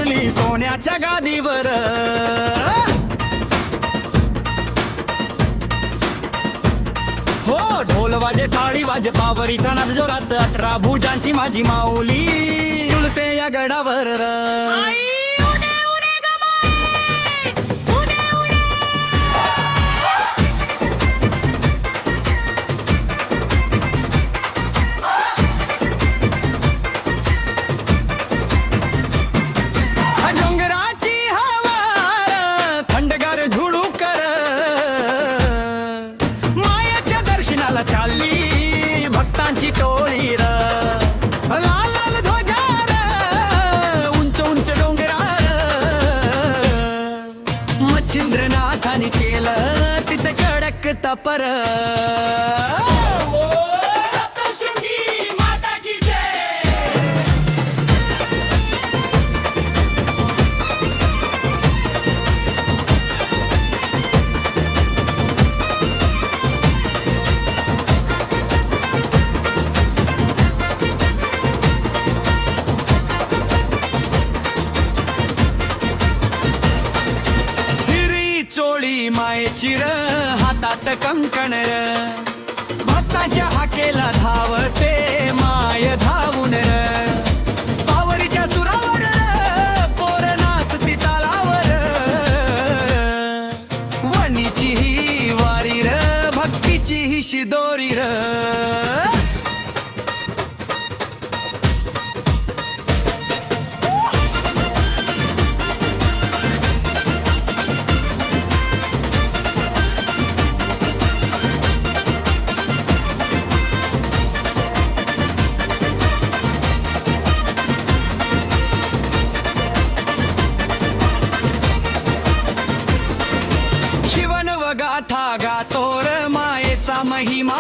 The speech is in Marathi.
बसली सोन्याच्या गादीवर. हो ढोल वाजे थाळी वाजे पावरीचा नाद जोरात 18 भुजांची माझी माऊली झुलते या गडावर. डोंगराची हवा थंडगार झुळू कर मायाच्या दर्शनाला चालली भक्तांची टोळी र. लाल लाल ध्वजार उंच उंच डोंगरार मच्छिंद्रनाथाने केलं तिथे कडक तपर. चोळी मायेची र हातात कंकण र भक्ताच्या हाकेला धावते माय धावून र. पावरीच्या सुरावर पोर नाचती तालावर वणीची ही वारी र भक्तीची ही शिदोरी र. गाथा गातोर मायेचा महिमा